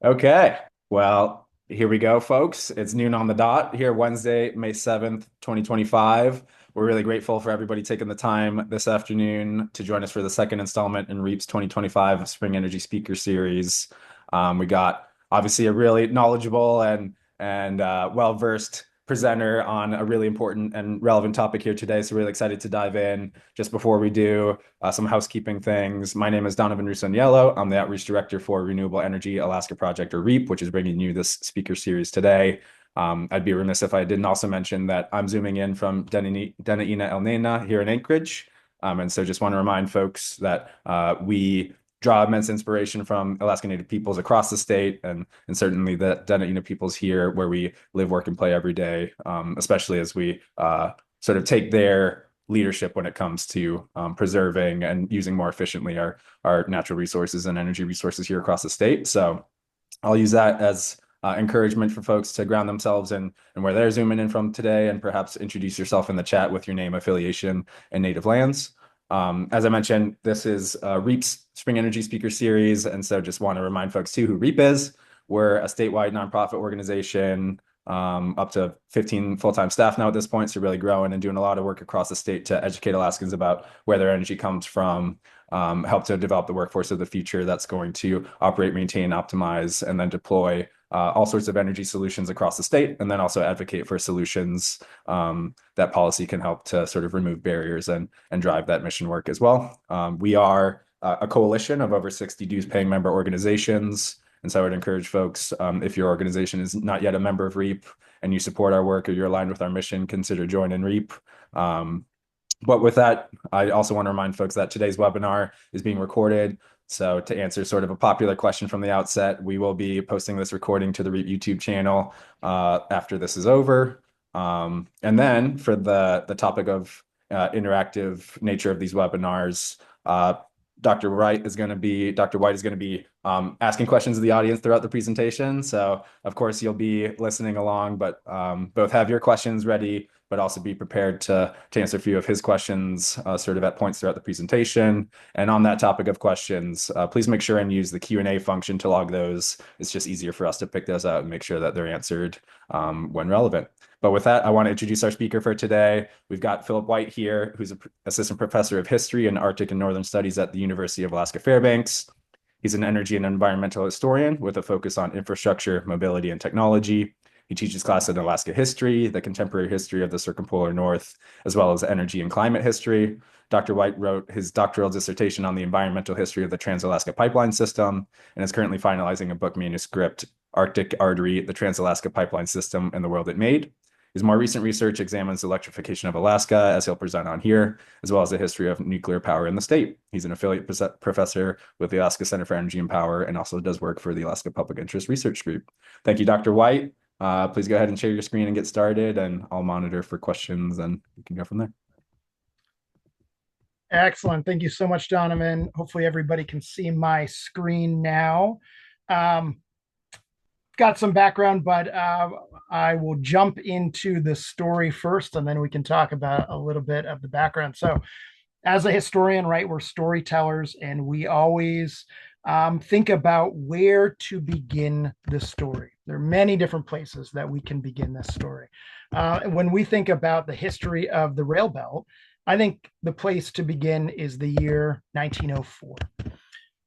Okay. Well, here we go, folks. It's noon on the dot here, Wednesday, May 7th, 2025. We're really grateful for everybody taking the time this afternoon to join us for the second installment in REAP's 2025 Spring Energy Speaker Series. We got obviously a really knowledgeable and well-versed presenter on a really important and relevant topic here today. So really excited to dive in. Just before we do, some housekeeping things. My name is Donovan Rusoniello. I'm the Outreach Director for Renewable Energy Alaska Project, or REAP, which is bringing you this speaker series today. I'd be remiss if I didn't also mention that I'm zooming in from Denaina El Nena here in Anchorage. And so just want to remind folks that we draw immense inspiration from Alaska Native peoples across the state and certainly the Denaina peoples here where we live, work, and play every day, especially as we sort of take their leadership when it comes to preserving and using more efficiently our natural resources and energy resources here across the state. So I'll use that as encouragement for folks to ground themselves in where they're zooming in from today and perhaps introduce yourself in the chat with your name, affiliation, and native lands. As I mentioned, this is REAP's Spring Energy Speaker Series. And so just want to remind folks too who REAP is. We're a statewide nonprofit organization, up to 15 full-time staff now at this point. So really growing and doing a lot of work across the state to educate Alaskans about where their energy comes from, help to develop the workforce of the future that's going to operate, maintain, optimize, and then deploy all sorts of energy solutions across the state, and then also advocate for solutions that policy can help to sort of remove barriers and drive that mission work as well. We are a coalition of over 60 dues-paying member organizations. And so I would encourage folks, if your organization is not yet a member of REAP and you support our work or you're aligned with our mission, consider joining REAP. But with that, I also want to remind folks that today's webinar is being recorded. So to answer sort of a popular question from the outset, we will be posting this recording to the REAP YouTube channel after this is over. And then for the topic of interactive nature of these webinars, Dr. Wight is going to be asking questions of the audience throughout the presentation. So of course you'll be listening along, but both have your questions ready, but also be prepared to answer a few of his questions sort of at points throughout the presentation. And on that topic of questions, please make sure and use the Q&A function to log those. It's just easier for us to pick those out and make sure that they're answered when relevant. But with that, I want to introduce our speaker for today. We've got Philip Wight here, who's an assistant professor of history and Arctic and Northern Studies at the University of Alaska Fairbanks. He's an energy and environmental historian with a focus on infrastructure, mobility, and technology. He teaches classes in Alaska history, the contemporary history of the circumpolar north, as well as energy and climate history. Dr. Wight wrote his doctoral dissertation on the environmental history of the Trans-Alaska Pipeline System and is currently finalizing a book manuscript, Arctic Artery, the Trans-Alaska Pipeline System and the World It Made. His more recent research examines the electrification of Alaska, as he'll present on here, as well as the history of nuclear power in the state. He's an affiliate professor with the Alaska Center for Energy and Power and also does work for the Alaska Public Interest Research Group. Thank you, Dr. Wight. Please go ahead and share your screen and get started, and I'll monitor for questions, and we can go from there. Excellent. Thank you so much, Donovan. Hopefully everybody can see my screen now. Got some background, but I will jump into the story first, and then we can talk about a little bit of the background. So as a historian, right, we're storytellers, and we always think about where to begin the story. There are many different places that we can begin this story. When we think about the history of the Railbelt, I think the place to begin is the year 1904.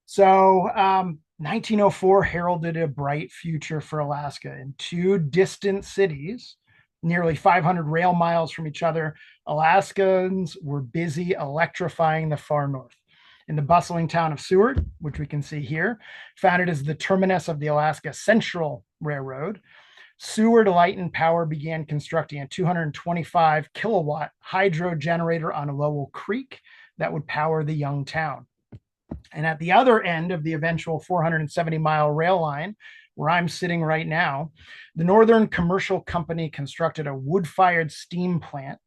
So 1904 heralded a bright future for Alaska. In two distant cities, nearly 500 rail miles from each other, Alaskans were busy electrifying the far north. In the bustling town of Seward, which we can see here, founded as the terminus of the Alaska Central Railroad, Seward Light and Power began constructing a 225 kilowatt hydro generator on Lowell Creek that would power the young town. And at the other end of the eventual 470-mile rail line, where I'm sitting right now, the Northern Commercial Company constructed a wood-fired steam plant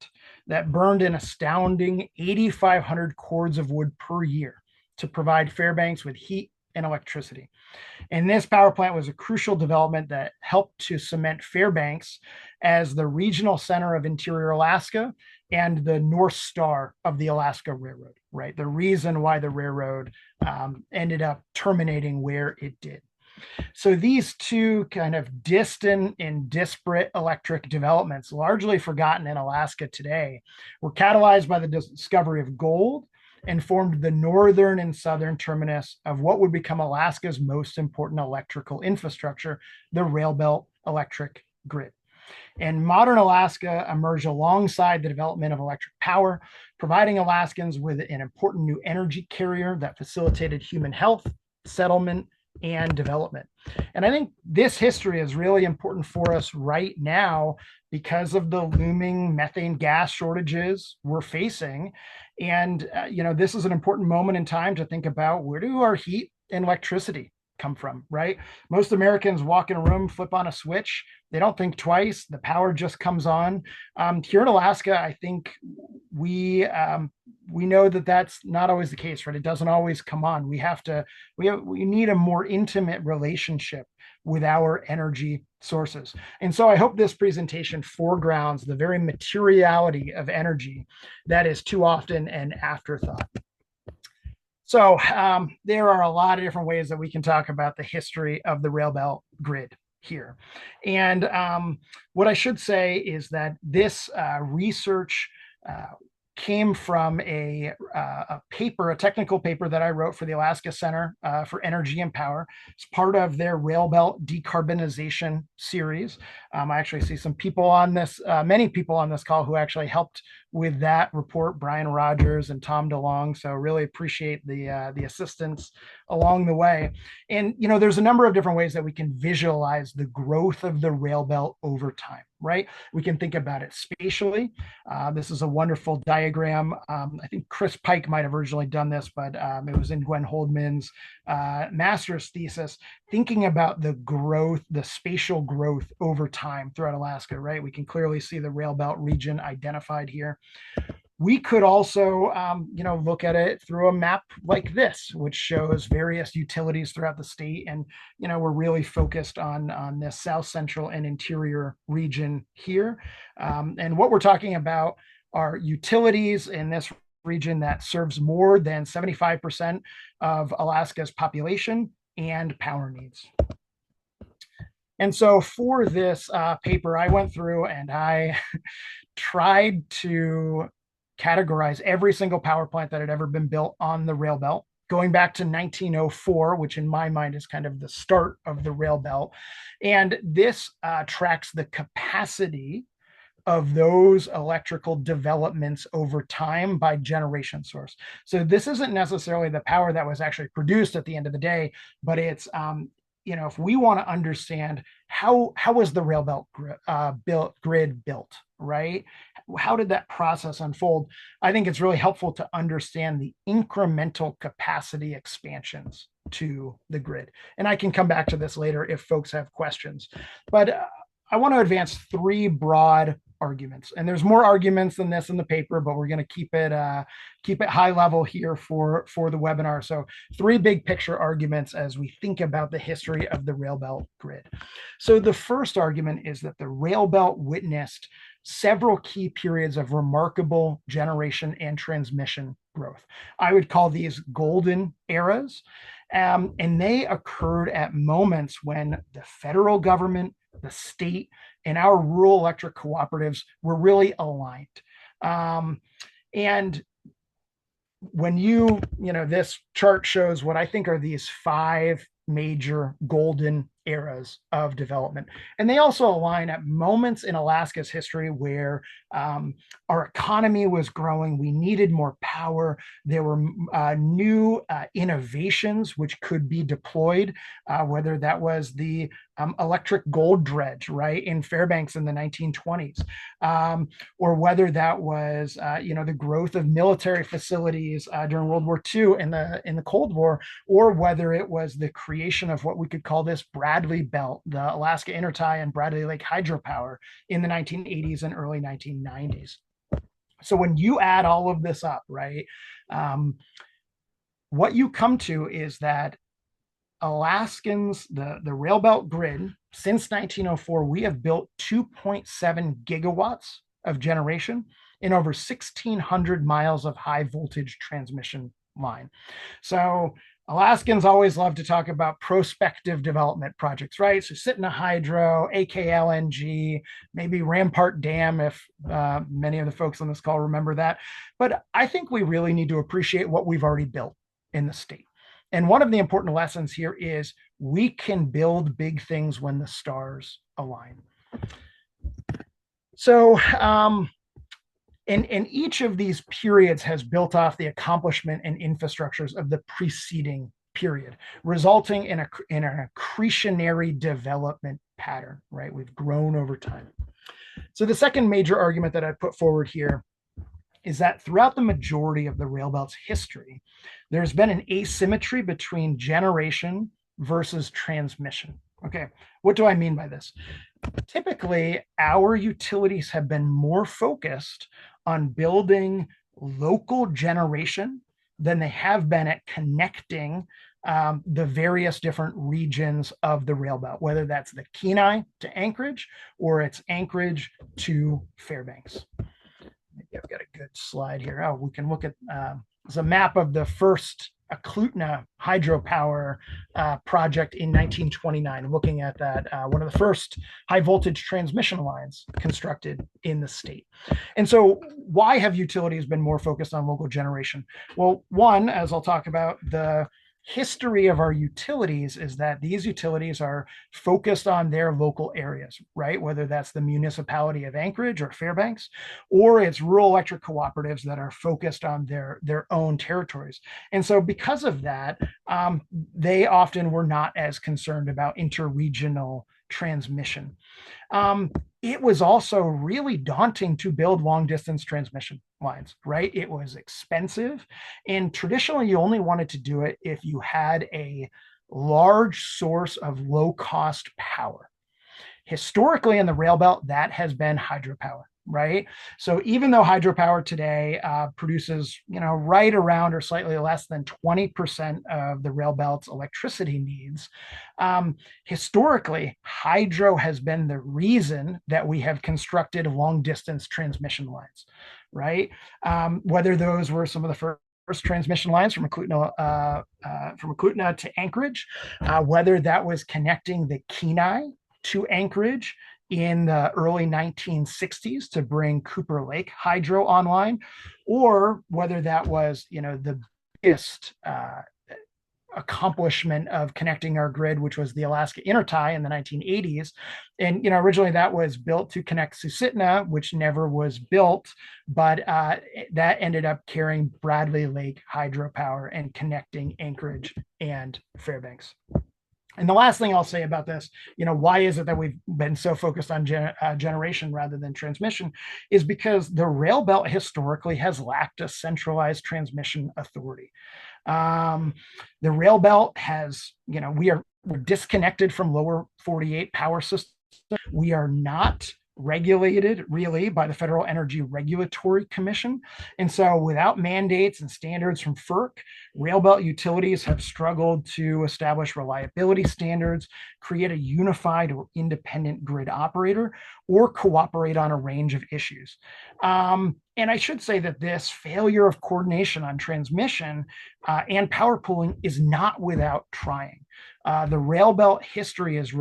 that burned an astounding 8,500 cords of wood per year to provide Fairbanks with heat and electricity. And this power plant was a crucial development that helped to cement Fairbanks as the regional center of interior Alaska and the North Star of the Alaska Railroad, right? The reason why the railroad ended up terminating where it did. So these two kind of distant and disparate electric developments, largely forgotten in Alaska today, were catalyzed by the discovery of gold and formed the northern and southern terminus of what would become Alaska's most important electrical infrastructure, the Railbelt electric grid. And modern Alaska emerged alongside the development of electric power, providing Alaskans with an important new energy carrier that facilitated human health, settlement, and development. And I think this history is really important for us right now because of the looming methane gas shortages we're facing. And, this is an important moment in time to think about, where do our heat and electricity come from, right? Most Americans walk in a room, flip on a switch. They don't think twice. The power just comes on. Here in Alaska, I think we know that that's not always the case, right? It doesn't always come on. We need a more intimate relationship with our energy sources. And so I hope this presentation foregrounds the very materiality of energy that is too often an afterthought. So there are a lot of different ways that we can talk about the history of the Railbelt grid here. And what I should say is that this research came from a paper, a technical paper that I wrote for the Alaska Center for Energy and Power. It's part of their Railbelt decarbonization series. I actually see some people on this, many people on this call who actually helped with that report, Brian Rogers and Tom DeLong. So really appreciate the assistance along the way. And, there's a number of different ways that we can visualize the growth of the Railbelt over time, right? We can think about it spatially. This is a wonderful diagram. I think Chris Pike might have originally done this, but it was in Gwen Holdman's master's thesis, thinking about the growth, the spatial growth over time throughout Alaska, right? We can clearly see the Railbelt region identified here. We could also, look at it through a map like this, which shows various utilities throughout the state. And, we're really focused on this south central and interior region here. And what we're talking about are utilities in this region that serves more than 75% of Alaska's population and power needs. And so for this paper, I went through and I tried to categorize every single power plant that had ever been built on the Railbelt, going back to 1904, which in my mind is kind of the start of the Railbelt. And this tracks the capacity of those electrical developments over time by generation source. So this isn't necessarily the power that was actually produced at the end of the day, but it's if we want to understand how was the Railbelt grid built, right? How did that process unfold? I think it's really helpful to understand the incremental capacity expansions to the grid. And I can come back to this later if folks have questions. But I want to advance three broad arguments, and there's more arguments than this in the paper, but we're going to keep it high level here for the webinar. So three big picture arguments as we think about the history of the Railbelt grid. So the first argument is that the Railbelt witnessed several key periods of remarkable generation and transmission growth. I would call these golden eras, and they occurred at moments when the federal government, the state, and our rural electric cooperatives were really aligned. And when this chart shows what I think are these five major golden eras of development. And they also align at moments in Alaska's history where our economy was growing. We needed more power. There were new innovations which could be deployed, whether that was the electric gold dredge, right, in Fairbanks in the 1920s, or whether that was, the growth of military facilities during World War II in the Cold War, or whether it was the creation of what we could call this Bradley Belt, the Alaska Intertie and Bradley Lake hydropower in the 1980s and early 1990s. So when you add all of this up, right, what you come to is that Alaskans, the Railbelt grid, since 1904, we have built 2.7 gigawatts of generation in over 1,600 miles of high voltage transmission line. So Alaskans always love to talk about prospective development projects, right? So Susitna Hydro, AKLNG, maybe Rampart Dam, if many of the folks on this call remember that. But I think we really need to appreciate what we've already built in the state. And one of the important lessons here is we can build big things when the stars align. So, and each of these periods has built off the accomplishment and infrastructures of the preceding period, resulting in an accretionary development pattern, right? We've grown over time. So the second major argument that I put forward here is that throughout the majority of the Railbelt's history, there's been an asymmetry between generation versus transmission. Okay, what do I mean by this? Typically, our utilities have been more focused on building local generation than they have been at connecting the various different regions of the rail belt, whether that's the Kenai to Anchorage or it's Anchorage to Fairbanks. Maybe I've got a good slide here. Oh, we can look at it's a map of the first Eklutna hydropower project in 1929, looking at that, one of the first high voltage transmission lines constructed in the state. And so why have utilities been more focused on local generation? Well, one, as I'll talk about, the history of our utilities is that these utilities are focused on their local areas, right? Whether that's the municipality of Anchorage or Fairbanks, or it's rural electric cooperatives that are focused on their own territories. And so because of that, they often were not as concerned about interregional transmission. It was also really daunting to build long distance transmission lines, right? It was expensive. And traditionally, you only wanted to do it if you had a large source of low cost power. Historically, in the rail belt, that has been hydropower, right? So even though hydropower today produces, right around or slightly less than 20% of the rail belt's electricity needs, historically, hydro has been the reason that we have constructed long distance transmission lines, right? Whether those were some of the first transmission lines from Eklutna to Anchorage, whether that was connecting the Kenai to Anchorage in the early 1960s to bring Cooper Lake Hydro online, or whether that was, the biggest accomplishment of connecting our grid, which was the Alaska Intertie in the 1980s. And, originally that was built to connect Susitna, which never was built, but that ended up carrying Bradley Lake hydropower and connecting Anchorage and Fairbanks. And the last thing I'll say about this, why is it that we've been so focused on generation rather than transmission, is because the rail belt historically has lacked a centralized transmission authority. The rail belt has, we're disconnected from lower 48 power systems. We are not regulated really by the Federal Energy Regulatory Commission. And so without mandates and standards from FERC, railbelt utilities have struggled to establish reliability standards, create a unified or independent grid operator, or cooperate on a range of issues. And I should say that this failure of coordination on transmission and power pooling is not without trying. The railbelt history is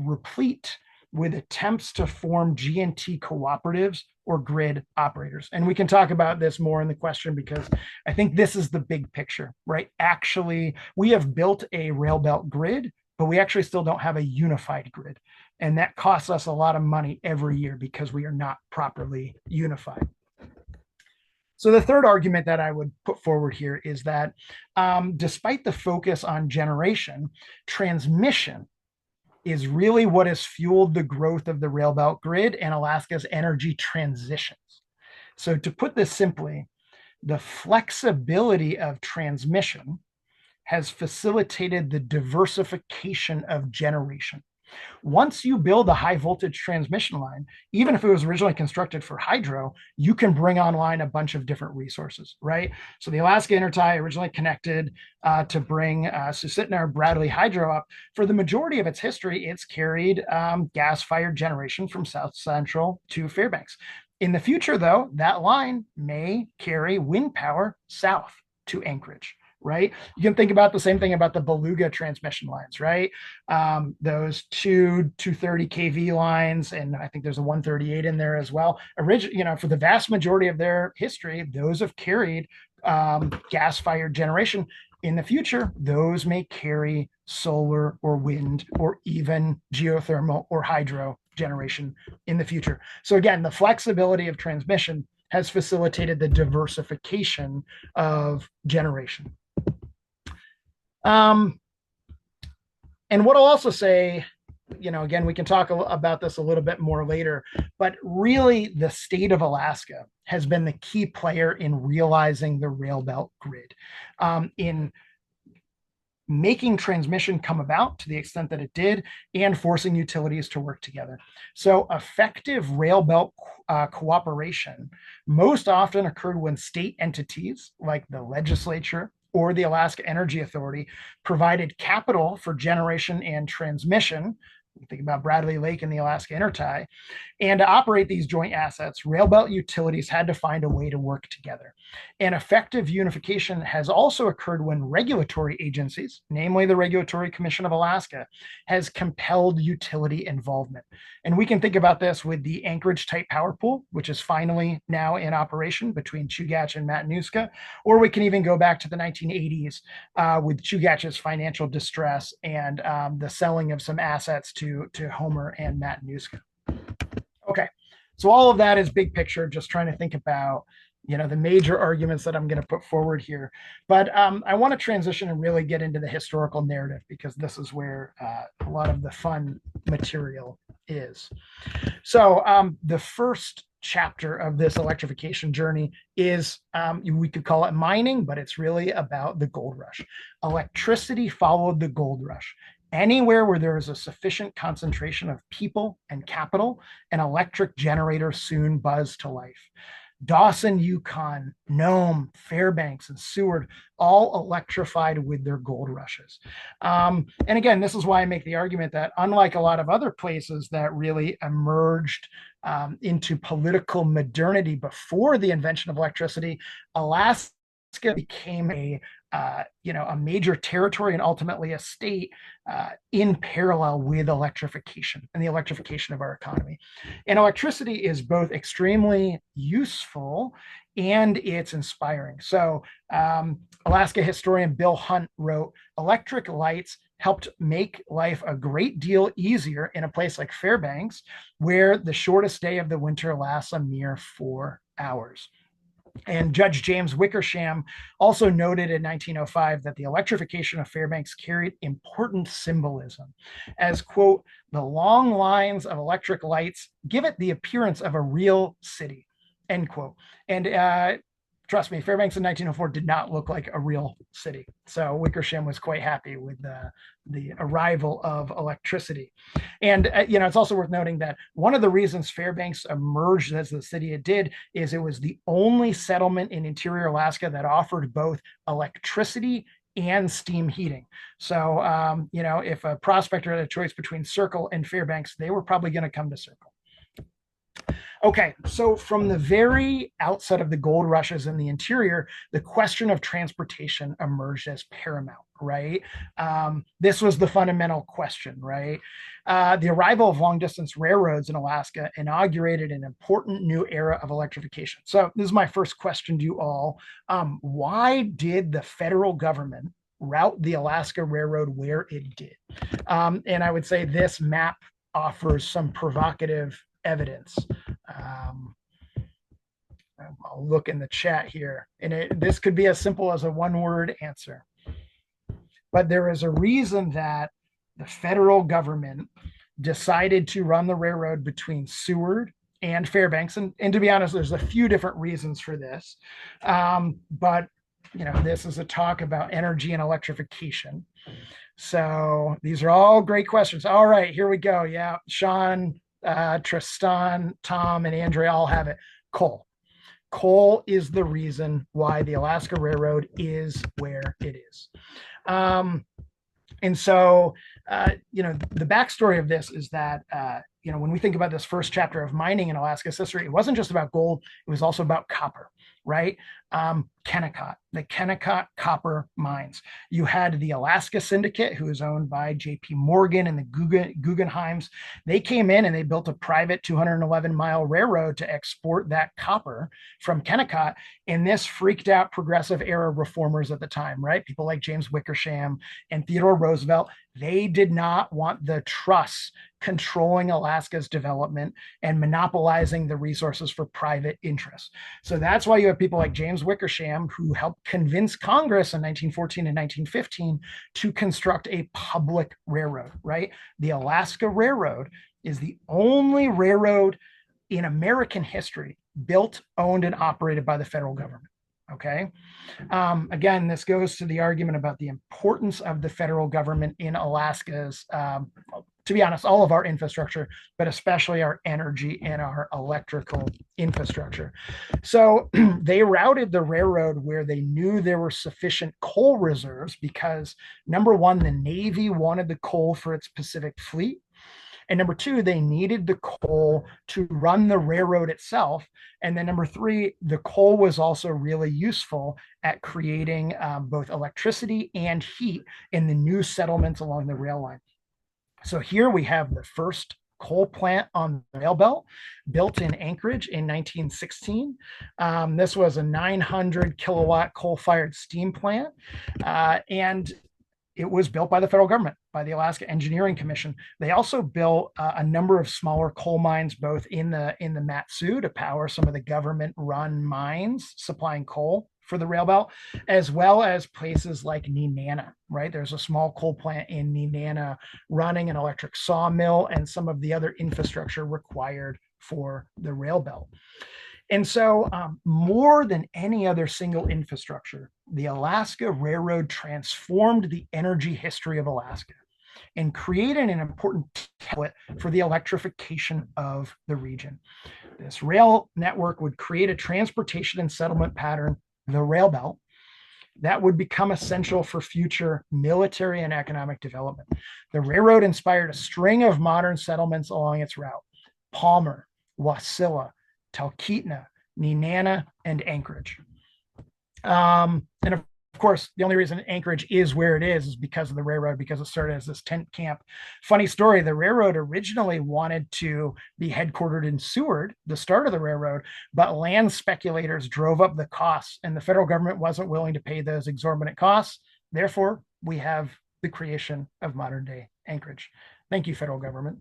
replete with attempts to form G&T cooperatives or grid operators. And we can talk about this more in the question because I think this is the big picture, right? Actually, we have built a railbelt grid, but we actually still don't have a unified grid. And that costs us a lot of money every year because we are not properly unified. So the third argument that I would put forward here is that despite the focus on generation, transmission is really what has fueled the growth of the railbelt grid and Alaska's energy transitions. So to put this simply, the flexibility of transmission has facilitated the diversification of generation. Once you build a high voltage transmission line, even if it was originally constructed for hydro, you can bring online a bunch of different resources, right? So the Alaska Intertie originally connected to bring Susitna or Bradley Hydro up. For the majority of its history, it's carried gas-fired generation from South Central to Fairbanks. In the future, though, that line may carry wind power south to Anchorage, right? You can think about the same thing about the Beluga transmission lines, right? Those two 230 kV lines, and I think there's a 138 in there as well. For the vast majority of their history, those have carried gas-fired generation. In the future, those may carry solar or wind or even geothermal or hydro generation in the future. So again, the flexibility of transmission has facilitated the diversification of generation. And what I'll also say, again, we can talk about this a little bit more later, but really the state of Alaska has been the key player in realizing the Railbelt grid, in making transmission come about to the extent that it did, and forcing utilities to work together. So effective Railbelt cooperation most often occurred when state entities like the legislature or the Alaska Energy Authority provided capital for generation and transmission. Think about Bradley Lake and the Alaska Intertie. And to operate these joint assets, Railbelt utilities had to find a way to work together. And effective unification has also occurred when regulatory agencies, namely the Regulatory Commission of Alaska, has compelled utility involvement. And we can think about this with the Anchorage Type Power Pool, which is finally now in operation between Chugach and Matanuska, or we can even go back to the 1980s with Chugach's financial distress and the selling of some assets to Homer and Matanuska. Okay, so all of that is big picture, just trying to think about the major arguments that I'm going to put forward here. But I want to transition and really get into the historical narrative, because this is where a lot of the fun material is. So the first chapter of this electrification journey is, we could call it mining, but it's really about the gold rush. Electricity followed the gold rush. Anywhere where there is a sufficient concentration of people and capital, an electric generator soon buzzed to life. Dawson, Yukon, Nome, Fairbanks, and Seward all electrified with their gold rushes. And again, this is why I make the argument that unlike a lot of other places that really emerged into political modernity before the invention of electricity, Alaska became a major territory and ultimately a state in parallel with electrification and the electrification of our economy. And electricity is both extremely useful and it's inspiring. So Alaska historian Bill Hunt wrote, "Electric lights helped make life a great deal easier in a place like Fairbanks, where the shortest day of the winter lasts a mere 4 hours." And Judge James Wickersham also noted in 1905 that the electrification of Fairbanks carried important symbolism, as, quote, "the long lines of electric lights give it the appearance of a real city," end quote. And trust me, Fairbanks in 1904 did not look like a real city. So Wickersham was quite happy with the arrival of electricity. And, it's also worth noting that one of the reasons Fairbanks emerged as the city it did is it was the only settlement in interior Alaska that offered both electricity and steam heating. So, if a prospector had a choice between Circle and Fairbanks, they were probably going to come to Circle. Okay, so from the very outset of the gold rushes in the interior, the question of transportation emerged as paramount, right? This was the fundamental question, right? The arrival of long-distance railroads in Alaska inaugurated an important new era of electrification. So this is my first question to you all. Why did the federal government route the Alaska Railroad where it did? And I would say this map offers some provocative evidence. I'll look in the chat here, and this could be as simple as a one-word answer. But there is a reason that the federal government decided to run the railroad between Seward and Fairbanks. And to be honest, there's a few different reasons for this. But, this is a talk about energy and electrification. So these are all great questions. All right, here we go. Yeah, Sean, Tristan, Tom, and Andrea all have it. Coal. Coal is the reason why the Alaska Railroad is where it is. And so, the backstory of this is that, when we think about this first chapter of mining in Alaska's history, it wasn't just about gold, it was also about copper, right? Kennecott, the Kennecott copper mines. You had the Alaska Syndicate, who is owned by J.P. Morgan and the Guggenheims. They came in and they built a private 211-mile railroad to export that copper from Kennecott. And this freaked out progressive era reformers at the time, right? People like James Wickersham and Theodore Roosevelt. They did not want the trusts controlling Alaska's development and monopolizing the resources for private interests. So that's why you have people like James Wickersham, who helped convince Congress in 1914 and 1915 to construct a public railroad, right? The Alaska Railroad is the only railroad in American history built, owned, and operated by the federal government. Okay. Again, this goes to the argument about the importance of the federal government in Alaska's, to be honest, all of our infrastructure, but especially our energy and our electrical infrastructure. So they routed the railroad where they knew there were sufficient coal reserves because, number one, the Navy wanted the coal for its Pacific Fleet. And number two, they needed the coal to run the railroad itself. And then number three, the coal was also really useful at creating both electricity and heat in the new settlements along the rail line. So here we have the first coal plant on the Railbelt, built in Anchorage in 1916. This was a 900 kilowatt coal-fired steam plant, and it was built by the federal government, by the Alaska Engineering Commission. They also built a number of smaller coal mines, both in the Mat-Su to power some of the government-run mines supplying coal for the Railbelt, as well as places like Nenana, right? There's a small coal plant in Nenana running an electric sawmill and some of the other infrastructure required for the Railbelt. And so, more than any other single infrastructure, the Alaska Railroad transformed the energy history of Alaska and created an important template for the electrification of the region. This rail network would create a transportation and settlement pattern, the Railbelt, that would become essential for future military and economic development. The railroad inspired a string of modern settlements along its route: Palmer, Wasilla, Talkeetna, Nenana, and Anchorage. And of course, the only reason Anchorage is where it is because of the railroad, because it started as this tent camp. Funny story, the railroad originally wanted to be headquartered in Seward, the start of the railroad, but land speculators drove up the costs, and the federal government wasn't willing to pay those exorbitant costs. Therefore, we have the creation of modern day Anchorage. Thank you, federal government.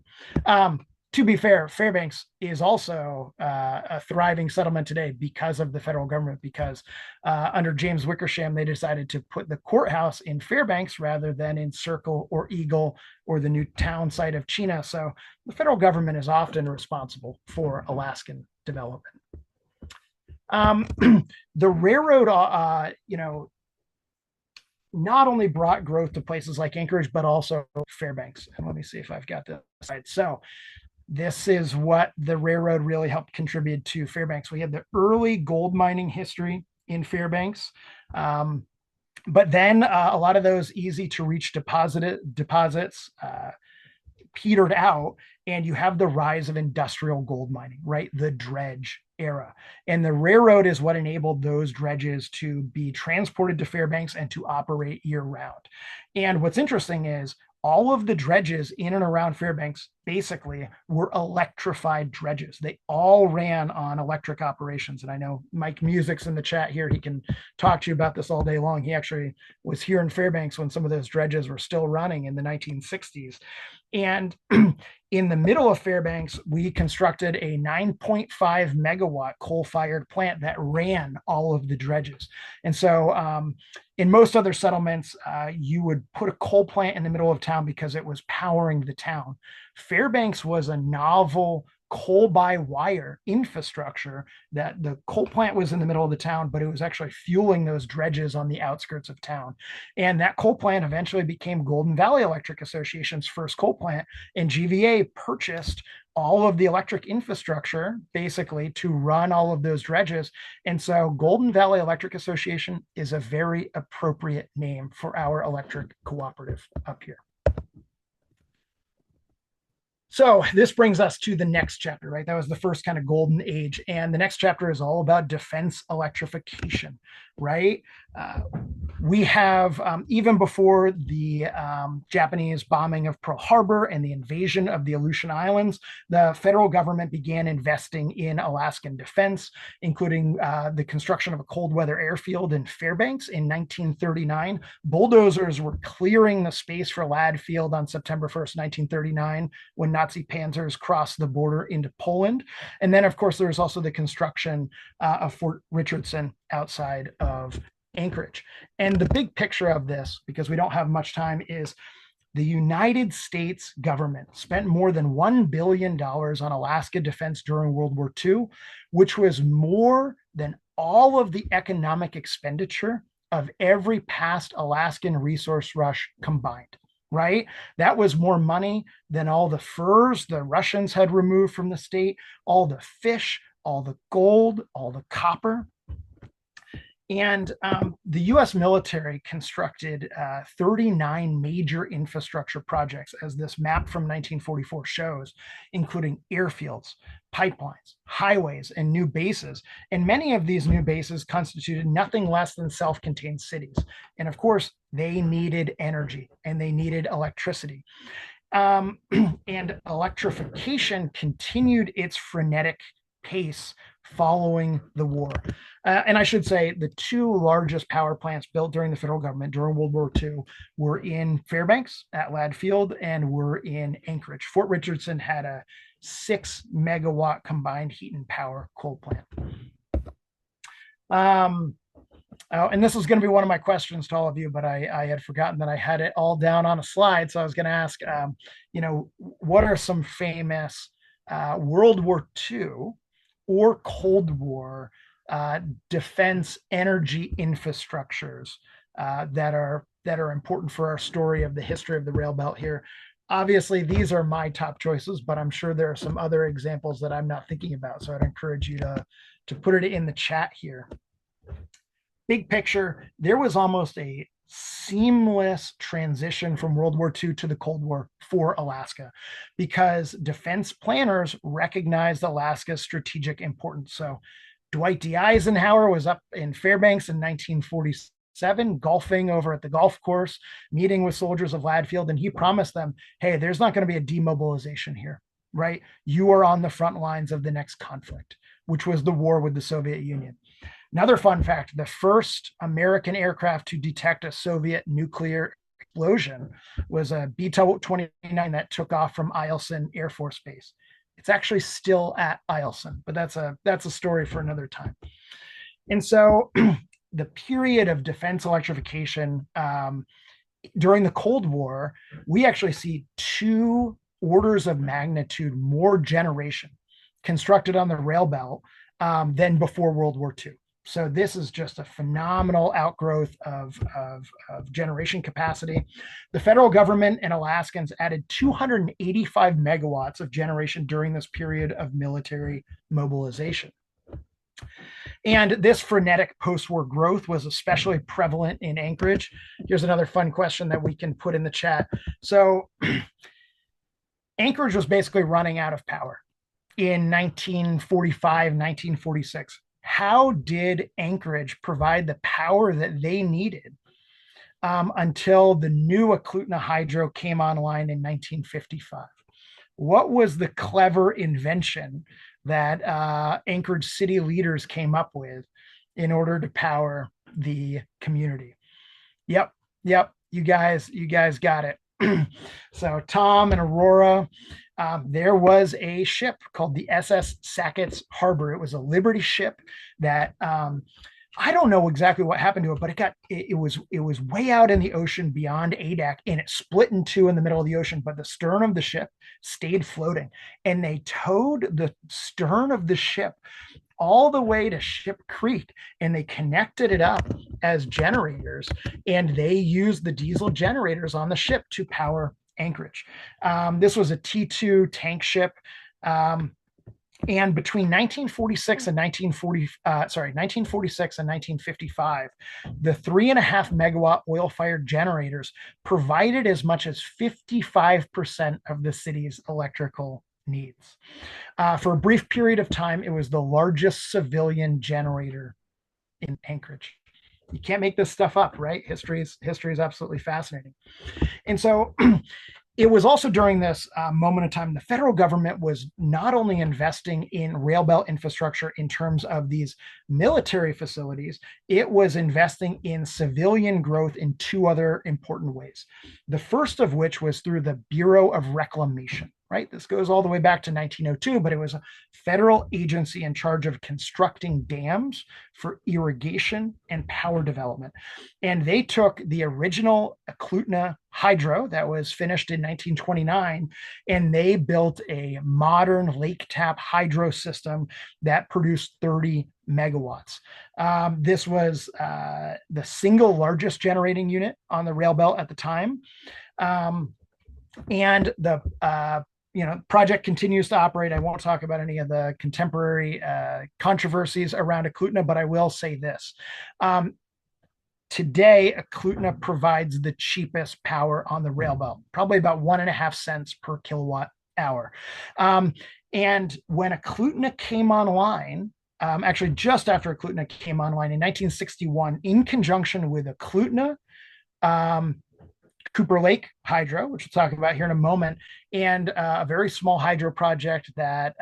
To be fair, Fairbanks is also a thriving settlement today because of the federal government, because under James Wickersham, they decided to put the courthouse in Fairbanks rather than in Circle or Eagle or the new town site of Chena. So the federal government is often responsible for Alaskan development. The railroad, not only brought growth to places like Anchorage, but also Fairbanks. And let me see if I've got this right. So this is what the railroad really helped contribute to Fairbanks. We had the early gold mining history in Fairbanks. But then a lot of those easy to reach deposits petered out, and you have the rise of industrial gold mining, right? The dredge era. And the railroad is what enabled those dredges to be transported to Fairbanks and to operate year round. And what's interesting is all of the dredges in and around Fairbanks basically were electrified dredges. They all ran on electric operations. And I know Mike Music's in the chat here. He can talk to you about this all day long. He actually was here in Fairbanks when some of those dredges were still running in the 1960s. And in the middle of Fairbanks, we constructed a 9.5 megawatt coal-fired plant that ran all of the dredges. And so in most other settlements, you would put a coal plant in the middle of town because it was powering the town. Fairbanks was a novel coal by wire infrastructure that the coal plant was in the middle of the town, but it was actually fueling those dredges on the outskirts of town. And that coal plant eventually became Golden Valley Electric Association's first coal plant, and GVA purchased all of the electric infrastructure basically to run all of those dredges. And so Golden Valley Electric Association is a very appropriate name for our electric cooperative up here. So this brings us to the next chapter, right? That was the first kind of golden age. And the next chapter is all about defense electrification, right? Uh, we have, even before the Japanese bombing of Pearl Harbor and the invasion of the Aleutian Islands, the federal government began investing in Alaskan defense, including the construction of a cold weather airfield in Fairbanks in 1939. Bulldozers were clearing the space for Ladd Field on September 1st, 1939, when Nazi panzers crossed the border into Poland. And then, of course, there was also the construction of Fort Richardson outside of Anchorage. And the big picture of this, because we don't have much time, is the United States government spent more than $1 billion on Alaska defense during World War II, which was more than all of the economic expenditure of every past Alaskan resource rush combined, right? That was more money than all the furs the Russians had removed from the state, all the fish, all the gold, all the copper. And the US military constructed 39 major infrastructure projects, as this map from 1944 shows, including airfields, pipelines, highways, and new bases. And many of these new bases constituted nothing less than self contained cities. And of course, they needed energy and they needed electricity. And electrification continued its frenetic pace following the war. And I should say the two largest power plants built during the federal government during World War II were in Fairbanks at Ladd Field and were in Anchorage. Fort Richardson had a 6 megawatt combined heat and power coal plant. And this was going to be one of my questions to all of you, but I had forgotten that I had it all down on a slide. So I was going to ask, what are some famous World War II or Cold War defense energy infrastructures that are important for our story of the history of the Railbelt here? Obviously, these are my top choices, but I'm sure there are some other examples that I'm not thinking about. So I'd encourage you to put it in the chat here. Big picture, there was almost a seamless transition from World War II to the Cold War for Alaska because defense planners recognized Alaska's strategic importance. So Dwight D. Eisenhower was up in Fairbanks in 1947, golfing over at the golf course, meeting with soldiers of Ladd Field, and he promised them, hey, there's not going to be a demobilization here, right? You are on the front lines of the next conflict, which was the war with the Soviet Union. Another fun fact, the first American aircraft to detect a Soviet nuclear explosion was a B-29 that took off from Eielson Air Force Base. It's actually still at Eielson, but that's a story for another time. And so the period of defense electrification during the Cold War, we actually see 2 orders of magnitude more generation constructed on the Railbelt than before World War II. So this is just a phenomenal outgrowth of generation capacity. The federal government and Alaskans added 285 megawatts of generation during this period of military mobilization. And this frenetic post-war growth was especially prevalent in Anchorage. Here's another fun question that we can put in the chat. So Anchorage was basically running out of power in 1945, 1946. How did Anchorage provide the power that they needed until the new Eklutna Hydro came online in 1955? What was the clever invention that Anchorage city leaders came up with in order to power the community? Yep, you guys got it. So Tom and Aurora, there was a ship called the SS Sackett's Harbor. It was a Liberty ship that I don't know exactly what happened to it, but it was way out in the ocean beyond Adak, and it split in two in the middle of the ocean. But the stern of the ship stayed floating, and they towed the stern of the ship all the way to Ship Creek, and they connected it up as generators, and they used the diesel generators on the ship to power Anchorage. This was a T2 tank ship. And between 1946 and 1946 and 1955, the 3.5 megawatt oil-fired generators provided as much as 55% of the city's electrical needs. For a brief period of time, it was the largest civilian generator in Anchorage. You can't make this stuff up, right? History is absolutely fascinating. And so it was also during this moment of time, the federal government was not only investing in railbelt infrastructure in terms of these military facilities, it was investing in civilian growth in two other important ways. The first of which was through the Bureau of Reclamation. Right? This goes all the way back to 1902, but it was a federal agency in charge of constructing dams for irrigation and power development. And they took the original Eklutna hydro that was finished in 1929, and they built a modern lake tap hydro system that produced 30 megawatts. This was the single largest generating unit on the rail belt at the time. And the project continues to operate. I won't talk about any of the contemporary controversies around Eklutna, but I will say this. Today, Eklutna provides the cheapest power on the rail belt, probably about 1.5 cents per kilowatt hour. And when Eklutna came online, actually just after Eklutna came online in 1961, in conjunction with Eklutna, Cooper Lake Hydro, which we'll talk about here in a moment, and a very small hydro project that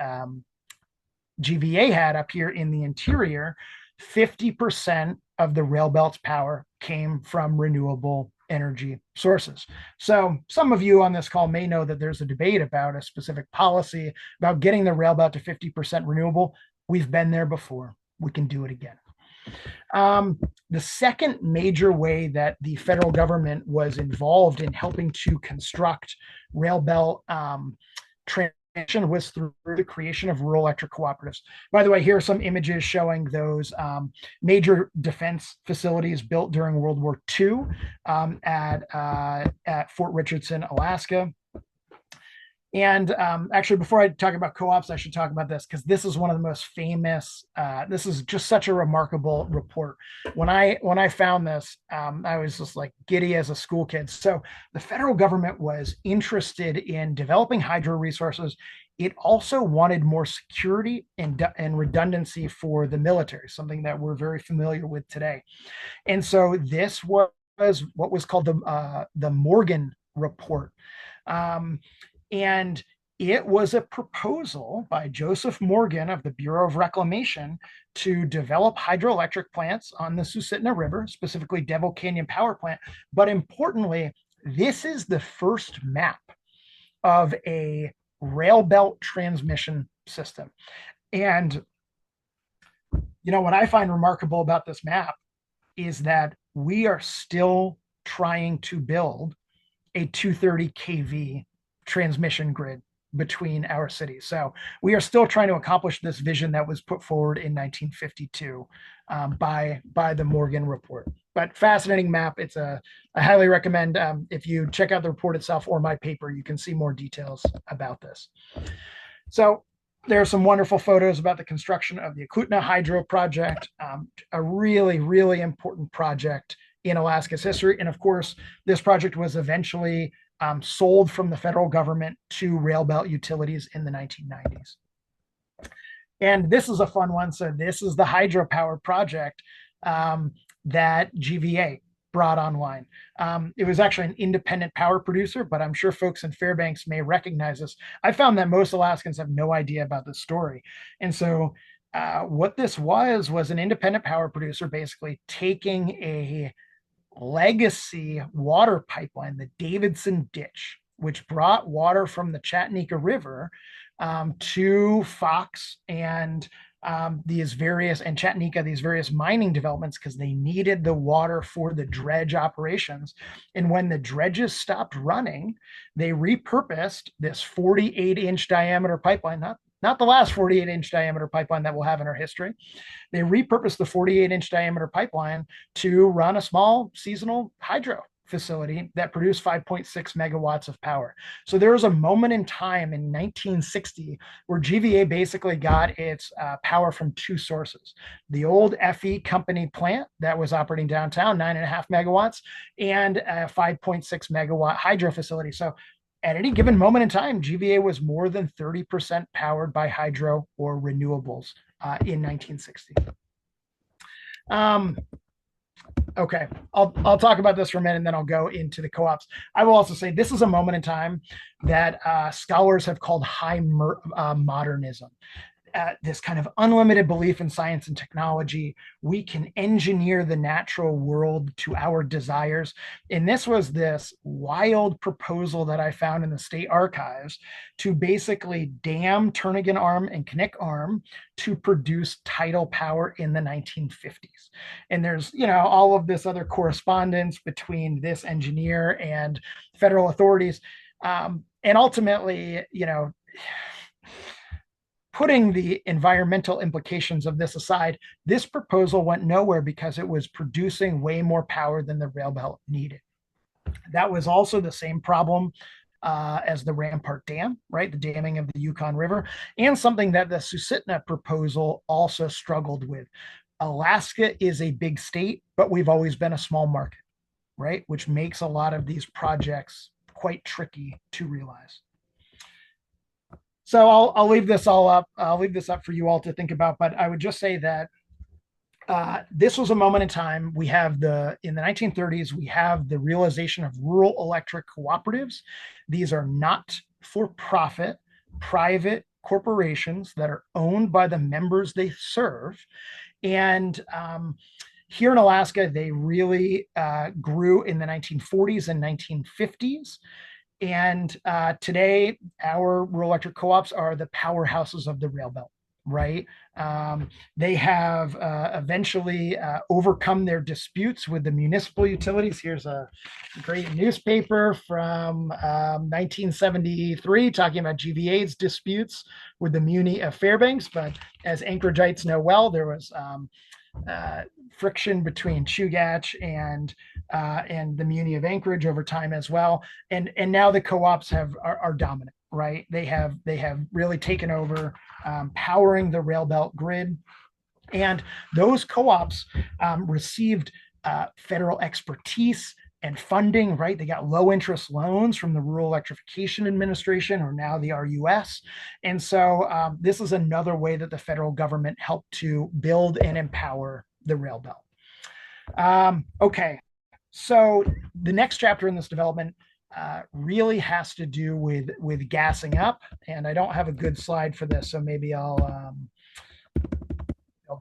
GVA had up here in the interior, 50% of the Railbelt's power came from renewable energy sources. So some of you on this call may know that there's a debate about a specific policy about getting the Railbelt to 50% renewable. We've been there before. We can do it again. The second major way that the federal government was involved in helping to construct Railbelt transmission was through the creation of rural electric cooperatives. By the way, here are some images showing those major defense facilities built during World War II at Fort Richardson, Alaska. And actually, before I talk about co-ops, I should talk about this because this is one of the most famous. This is just such a remarkable report. When I found this, I was just like giddy as a school kid. So the federal government was interested in developing hydro resources. It also wanted more security and redundancy for the military, something that we're very familiar with today. And so this was what was called the Morgan Report. And it was a proposal by Joseph Morgan of the Bureau of Reclamation to develop hydroelectric plants on the Susitna River, specifically Devil Canyon Power Plant. But importantly, this is the first map of a rail belt transmission system. And, what I find remarkable about this map is that we are still trying to build a 230 kV transmission grid between our cities. So we are still trying to accomplish this vision that was put forward in 1952 by the Morgan Report. But fascinating map. I highly recommend if you check out the report itself or my paper, you can see more details about this. So there are some wonderful photos about the construction of the Eklutna Hydro project, a really, really important project in Alaska's history. And of course, this project was eventually sold from the federal government to Railbelt Utilities in the 1990s. And this is a fun one. So this is the hydropower project that GVA brought online. It was actually an independent power producer, but I'm sure folks in Fairbanks may recognize this. I found that most Alaskans have no idea about this story. And so what this was an independent power producer basically taking a legacy water pipeline, the Davidson Ditch, which brought water from the Chattanooga River to Fox and these various mining developments because they needed the water for the dredge operations. And when the dredges stopped running, they repurposed this 48-inch diameter pipeline, not the last 48-inch diameter pipeline that we'll have in our history. They repurposed the 48-inch diameter pipeline to run a small seasonal hydro facility that produced 5.6 megawatts of power. So there was a moment in time in 1960 where GVA basically got its power from two sources. The old FE company plant that was operating downtown, 9.5 megawatts, and a 5.6 megawatt hydro facility. So at any given moment in time, GVA was more than 30% powered by hydro or renewables in 1960. Okay, I'll talk about this for a minute, and then I'll go into the co-ops. I will also say this is a moment in time that scholars have called high modernism. This kind of unlimited belief in science and technology. We can engineer the natural world to our desires. And this was this wild proposal that I found in the state archives to basically dam Turnagain Arm and Knik Arm to produce tidal power in the 1950s. And there's, all of this other correspondence between this engineer and federal authorities. And ultimately, putting the environmental implications of this aside, this proposal went nowhere because it was producing way more power than the Railbelt needed. That was also the same problem as the Rampart Dam, right? The damming of the Yukon River, and something that the Susitna proposal also struggled with. Alaska is a big state, but we've always been a small market, right? Which makes a lot of these projects quite tricky to realize. So I'll leave this all up. I'll leave this up for you all to think about. But I would just say that this was a moment in time. We have in the 1930s, we have the realization of rural electric cooperatives. These are not for profit, private corporations that are owned by the members they serve. And here in Alaska, they really grew in the 1940s and 1950s. And today, our rural electric co-ops are the powerhouses of the Railbelt, right? They have eventually overcome their disputes with the municipal utilities. Here's a great newspaper from 1973 talking about GVA's disputes with the Muni of Fairbanks. But as Anchoragites know well, there was friction between Chugach and the Muni of Anchorage over time as well, and now the co-ops are dominant, right? They have really taken over, powering the Railbelt grid, and those co-ops received federal expertise and funding, right? They got low interest loans from the Rural Electrification Administration, or now the RUS. And so this is another way that the federal government helped to build and empower the Railbelt. Okay, so the next chapter in this development really has to do with gassing up. And I don't have a good slide for this, so maybe I'll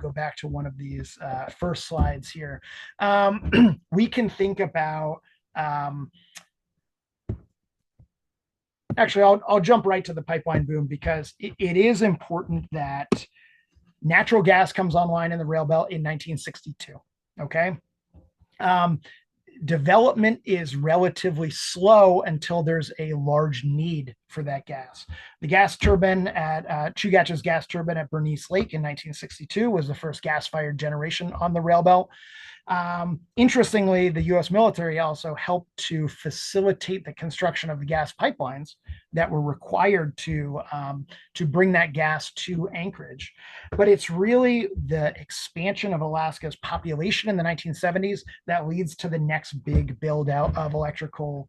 go back to one of these first slides here. We can think about, actually, I'll jump right to the pipeline boom, because it is important that natural gas comes online in the Railbelt in 1962, okay? Development is relatively slow until there's a large need for that gas. The gas turbine at Chugach's gas turbine at Bernice Lake in 1962 was the first gas-fired generation on the Railbelt. Interestingly, the U.S. military also helped to facilitate the construction of the gas pipelines that were required to bring that gas to Anchorage. But it's really the expansion of Alaska's population in the 1970s that leads to the next big build out of electrical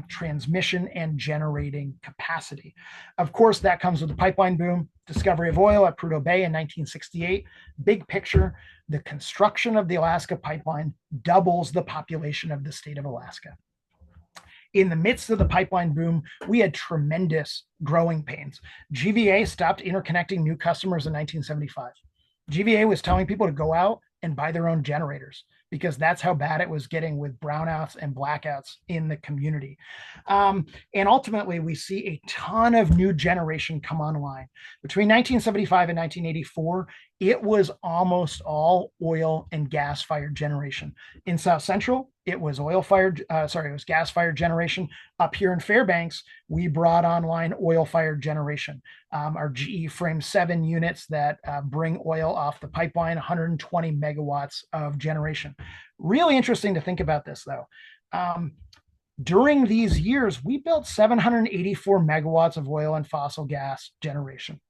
transmission and generating capacity. Of course, that comes with the pipeline boom, discovery of oil at Prudhoe Bay in 1968. Big picture, the construction of the Alaska pipeline doubles the population of the state of Alaska. In the midst of the pipeline boom, we had tremendous growing pains. GVA stopped interconnecting new customers in 1975. GVA was telling people to go out and buy their own generators, because that's how bad it was getting with brownouts and blackouts in the community. And ultimately, we see a ton of new generation come online. Between 1975 and 1984, it was almost all oil and gas-fired generation. In South Central, it was gas-fired generation. Up here in Fairbanks, we brought online oil-fired generation. Our GE Frame 7 units that bring oil off the pipeline, 120 megawatts of generation. Really interesting to think about this, though. Um, During these years, we built 784 megawatts of oil and fossil gas generation.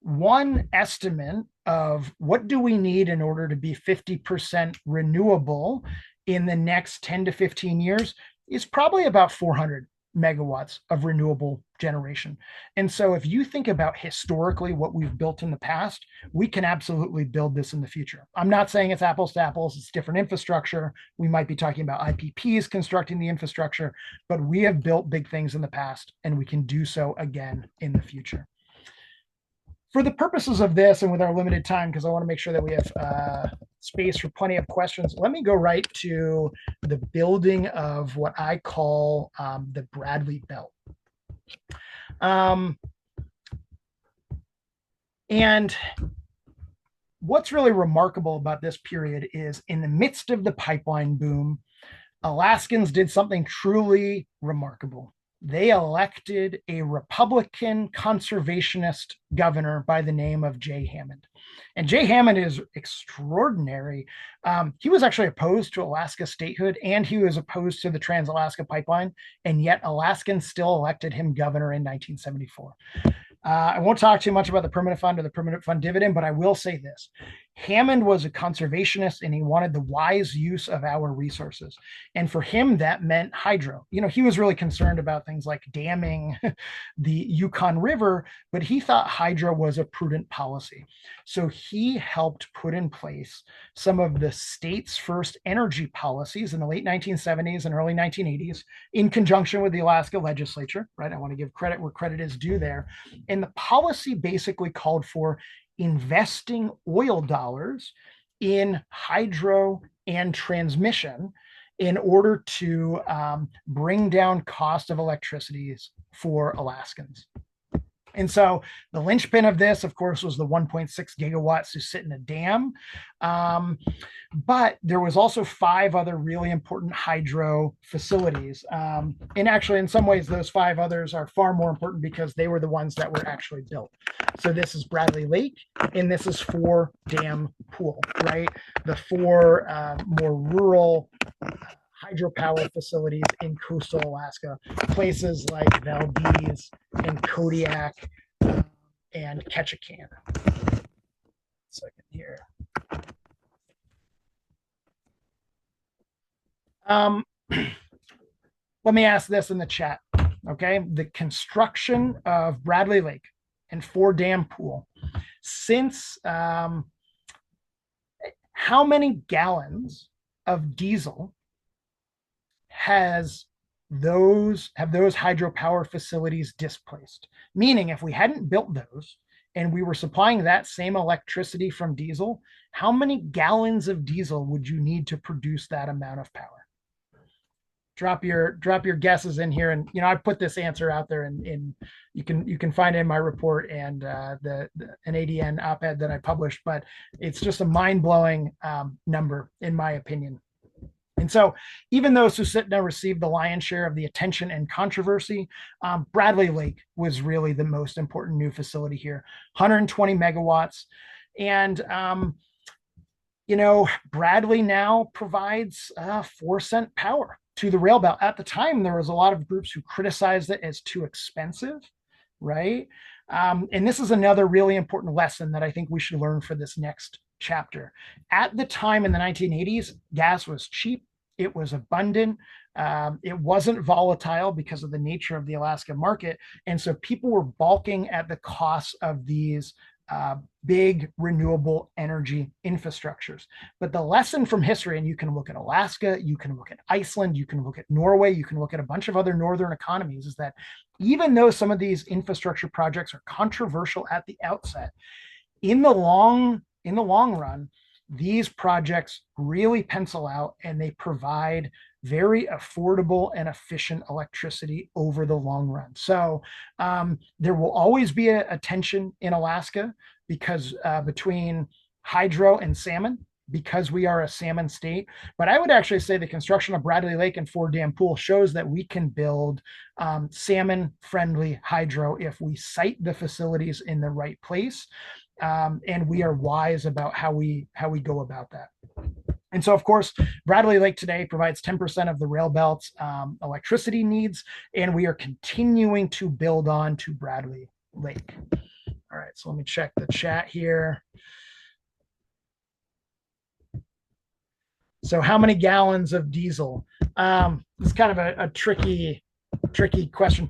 One estimate of what do we need in order to be 50% renewable in the next 10 to 15 years is probably about 400 megawatts of renewable generation. And so if you think about historically what we've built in the past, we can absolutely build this in the future. I'm not saying it's apples to apples, it's different infrastructure. We might be talking about IPPs constructing the infrastructure, but we have built big things in the past and we can do so again in the future. For the purposes of this and with our limited time, because I want to make sure that we have space for plenty of questions, let me go right to the building of what I call the Bradley Belt. And what's really remarkable about this period is in the midst of the pipeline boom, Alaskans did something truly remarkable. They elected a Republican conservationist governor by the name of Jay Hammond. And Jay Hammond is extraordinary. He was actually opposed to Alaska statehood and he was opposed to the Trans-Alaska Pipeline, and yet Alaskans still elected him governor in 1974. I won't talk too much about the permanent fund or the permanent fund dividend, but I will say this. Hammond was a conservationist and he wanted the wise use of our resources. And for him, that meant hydro. You know, he was really concerned about things like damming the Yukon River, but he thought hydro was a prudent policy. So he helped put in place some of the state's first energy policies in the late 1970s and early 1980s in conjunction with the Alaska legislature, right? I want to give credit where credit is due there. And the policy basically called for investing oil dollars in hydro and transmission in order to bring down cost of electricity for Alaskans. And so the linchpin of this, of course, was the 1.6 gigawatts to sit in a dam. But there was also 5 other really important hydro facilities. And actually, in some ways, those 5 others are far more important because they were the ones that were actually built. So this is Bradley Lake, and this is 4 Dam Pool, right? The 4 more rural hydropower facilities in coastal Alaska, places like Valdez and Kodiak and Ketchikan. Second here. Let me ask this in the chat. Okay, the construction of Bradley Lake and 4 Dam Pool, since how many gallons of diesel have those hydropower facilities displaced? Meaning, if we hadn't built those and we were supplying that same electricity from diesel, how many gallons of diesel would you need to produce that amount of power? Drop your guesses in here, and I put this answer out there, and you can find it in my report and an ADN op-ed that I published. But it's just a mind-blowing number, in my opinion. And so even though Susitna received the lion's share of the attention and controversy, Bradley Lake was really the most important new facility here, 120 megawatts. And, Bradley now provides 4-cent power to the Railbelt. At the time, there was a lot of groups who criticized it as too expensive, right? And this is another really important lesson that I think we should learn for this next chapter. At the time in the 1980s, gas was cheap, it was abundant, it wasn't volatile because of the nature of the Alaska market. And so people were balking at the cost of these big renewable energy infrastructures. But the lesson from history, and you can look at Alaska, you can look at Iceland, you can look at Norway, you can look at a bunch of other northern economies, is that even though some of these infrastructure projects are controversial at the outset, in the long run, these projects really pencil out and they provide very affordable and efficient electricity over the long run. So there will always be a tension in Alaska because between hydro and salmon, because we are a salmon state. But I would actually say the construction of Bradley Lake and 4 Dam Pool shows that we can build salmon-friendly hydro if we site the facilities in the right place. And we are wise about how we go about that. And so, of course, Bradley Lake today provides 10% of the Railbelt's electricity needs, and we are continuing to build on to Bradley Lake. All right, so let me check the chat here. So how many gallons of diesel? It's kind of a tricky question.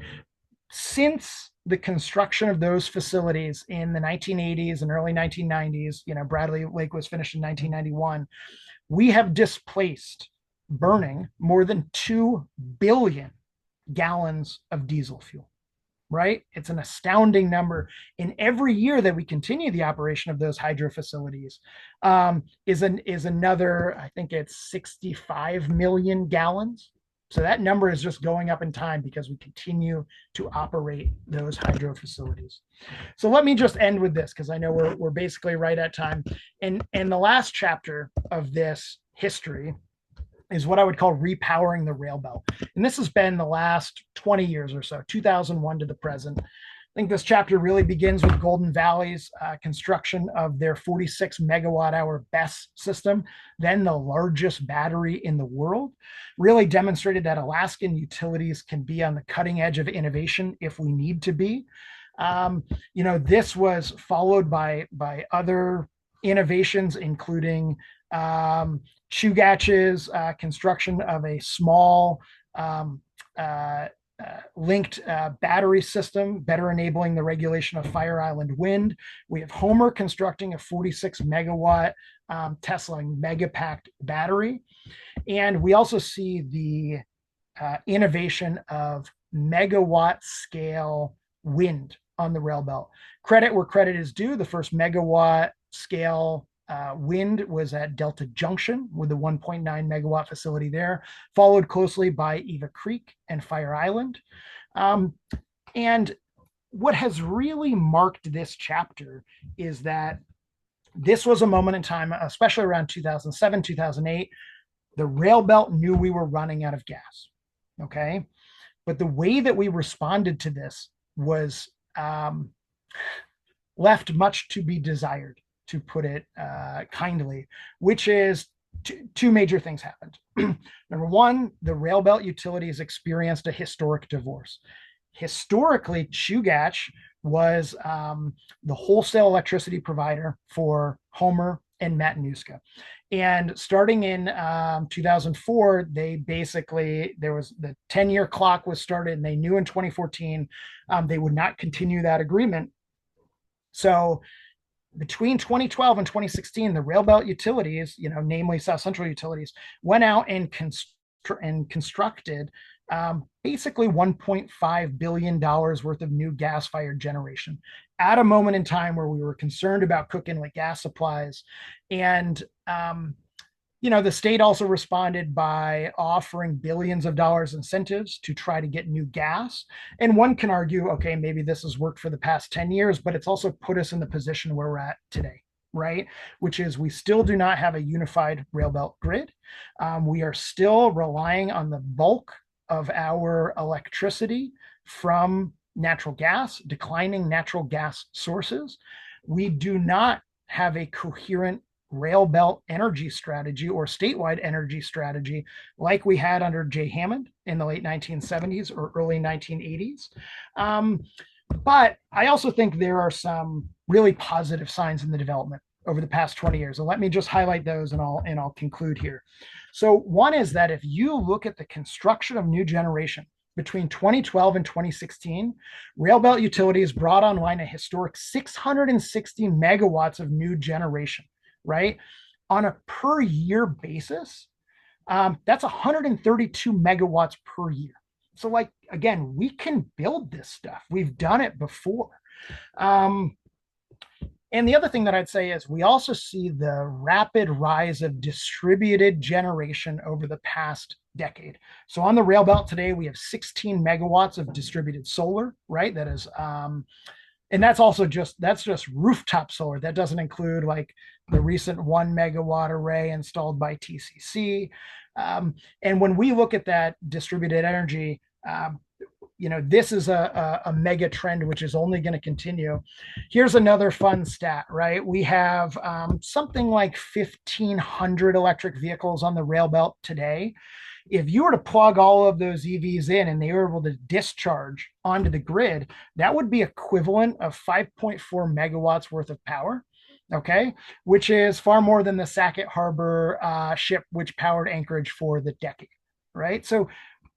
Since the construction of those facilities in the 1980s and early 1990s, Bradley Lake was finished in 1991, we have displaced burning more than 2 billion gallons of diesel fuel, right? It's an astounding number. And every year that we continue the operation of those hydro facilities is another, I think it's 65 million gallons. So that number is just going up in time because we continue to operate those hydro facilities. So let me just end with this because I know we're basically right at time. And the last chapter of this history is what I would call repowering the Railbelt. And this has been the last 20 years or so, 2001 to the present. I think this chapter really begins with Golden Valley's construction of their 46 megawatt hour BESS system, then the largest battery in the world, really demonstrated that Alaskan utilities can be on the cutting edge of innovation if we need to be. This was followed by other innovations, including Chugach's construction of a small linked battery system, better enabling the regulation of Fire Island wind. We have Homer constructing a 46 megawatt Tesla Megapack battery. And we also see the innovation of megawatt scale wind on the Railbelt. Credit where credit is due. The first megawatt scale wind was at Delta Junction with the 1.9 megawatt facility there, followed closely by Eva Creek and Fire Island. And what has really marked this chapter is that this was a moment in time, especially around 2007, 2008, the Railbelt knew we were running out of gas. Okay. But the way that we responded to this was left much to be desired, to put it kindly, which is two major things happened. Number one, the Railbelt utilities experienced a historic divorce. Historically, Chugach was the wholesale electricity provider for Homer and Matanuska. And starting in 2004, there was the 10-year clock was started, and they knew in 2014 they would not continue that agreement. So between 2012 and 2016, the Railbelt utilities, namely South Central Utilities, went out and constructed basically $1.5 billion worth of new gas-fired generation at a moment in time where we were concerned about Cook Inlet gas supplies. And the state also responded by offering billions of dollars incentives to try to get new gas. And one can argue, okay, maybe this has worked for the past 10 years, but it's also put us in the position where we're at today, right? Which is we still do not have a unified Railbelt grid. We are still relying on the bulk of our electricity from natural gas, declining natural gas sources. We do not have a coherent Railbelt energy strategy or statewide energy strategy like we had under Jay Hammond in the late 1970s or early 1980s. But I also think there are some really positive signs in the development over the past 20 years. And let me just highlight those and I'll conclude here. So one is that if you look at the construction of new generation between 2012 and 2016, Railbelt Utilities brought online a historic 660 megawatts of new generation, right? On a per year basis, that's 132 megawatts per year. So again, we can build this stuff. We've done it before. And the other thing that I'd say is we also see the rapid rise of distributed generation over the past decade. So on the Railbelt today, we have 16 megawatts of distributed solar, right? That is, and that's just rooftop solar. That doesn't include the recent 1 megawatt array installed by TCC. And when we look at that distributed energy, this is a mega trend which is only going to continue. Here's another fun stat, right? We have something like 1,500 electric vehicles on the Railbelt today. If you were to plug all of those EVs in and they were able to discharge onto the grid, that would be equivalent of 5.4 megawatts worth of power. Okay, which is far more than the Sackett Harbor ship, which powered Anchorage for the decade, right? So,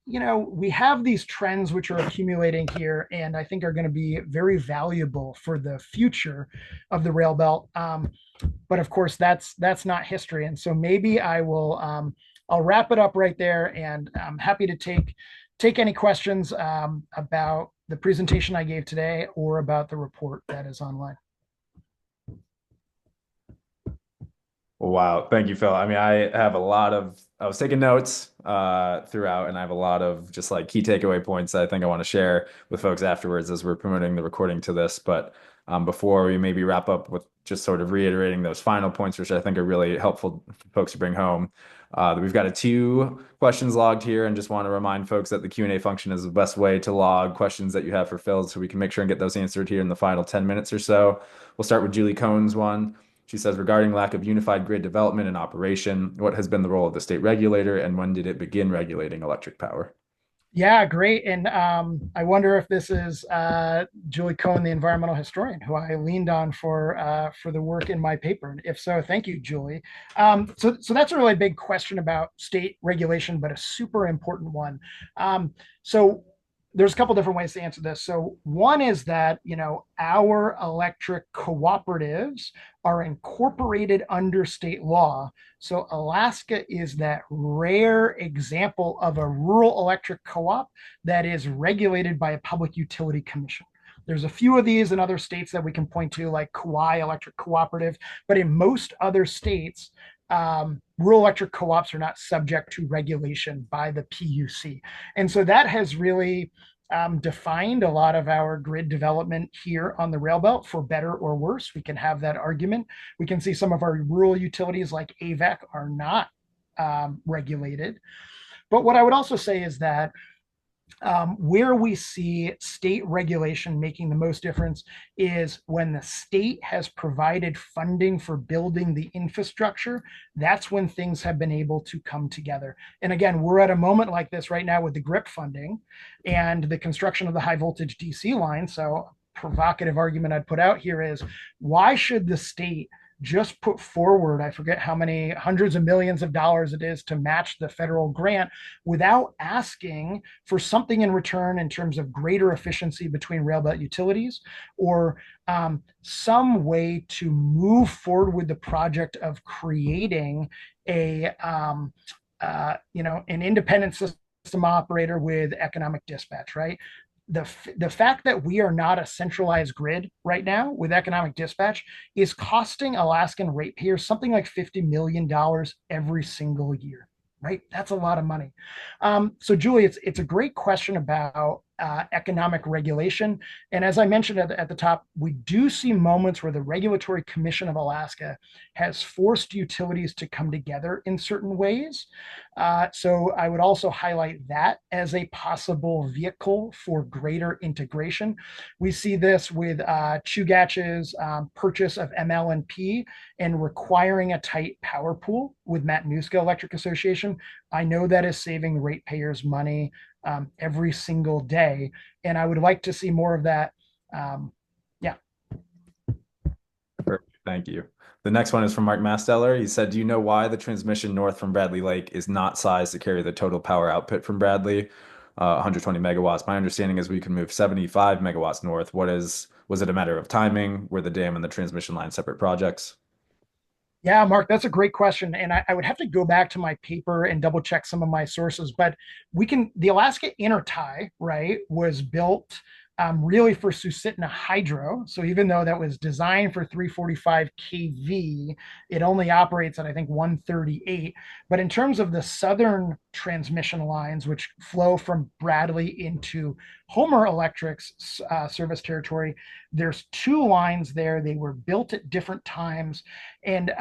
we have these trends which are accumulating here, and I think are going to be very valuable for the future of the rail belt. But of course, that's not history, and so maybe I'll wrap it up right there, and I'm happy to take any questions about the presentation I gave today or about the report that is online. Wow. Thank you, Phil. I mean, I was taking notes throughout, and I have a lot of just like key takeaway points that I think I want to share with folks afterwards as we're promoting the recording to this. But before we maybe wrap up with just sort of reiterating those final points, which I think are really helpful for folks to bring home. We've got two questions logged here, and just want to remind folks that the Q&A function is the best way to log questions that you have for Phil, so we can make sure and get those answered here in the final 10 minutes or so. We'll start with Julie Cohn's one. She says, regarding lack of unified grid development and operation, what has been the role of the state regulator, and when did it begin regulating electric power? Yeah, great. And I wonder if this is Julie Cohen, the environmental historian, who I leaned on for the work in my paper. And if so, thank you, Julie. So that's a really big question about state regulation, but a super important one. So there's a couple different ways to answer this. So one is that, our electric cooperatives are incorporated under state law. So Alaska is that rare example of a rural electric co-op that is regulated by a public utility commission. There's a few of these in other states that we can point to, like Kauai Electric Cooperative, but in most other states, rural electric co-ops are not subject to regulation by the PUC. And so that has really defined a lot of our grid development here on the rail belt, for better or worse. We can have that argument. We can see some of our rural utilities like AVEC are not regulated. But what I would also say is that where we see state regulation making the most difference is when the state has provided funding for building the infrastructure. That's when things have been able to come together. And again, we're at a moment like this right now with the GRIP funding and the construction of the high voltage DC line. So, provocative argument I'd put out here is, why should the state just put forward, I forget how many hundreds of millions of dollars it is to match the federal grant, without asking for something in return in terms of greater efficiency between railbelt utilities, or some way to move forward with the project of creating an independent system operator with economic dispatch, right? The fact that we are not a centralized grid right now with economic dispatch is costing Alaskan ratepayers something like $50 million every single year, right? That's a lot of money. So Julie, it's a great question about economic regulation. And as I mentioned at the top, we do see moments where the Regulatory Commission of Alaska has forced utilities to come together in certain ways. So I would also highlight that as a possible vehicle for greater integration. We see this with Chugach's purchase of ML&P and requiring a tight power pool with Matanuska Electric Association. I know that is saving ratepayers money every single day, and I would like to see more of that. Yeah. Perfect. Thank you. The next one is from Mark Masteller. He said, do you know why the transmission north from Bradley Lake is not sized to carry the total power output from Bradley, 120 megawatts? My understanding is we can move 75 megawatts north. Was it a matter of timing? Were the dam and the transmission line separate projects? Yeah, Mark, that's a great question. And I would have to go back to my paper and double check some of my sources, but the Alaska Intertie, right, was built really for Susitna Hydro. So even though that was designed for 345 kV, it only operates at, I think, 138. But in terms of the southern transmission lines, which flow from Bradley into Homer Electric's service territory, there's two lines there. They were built at different times. And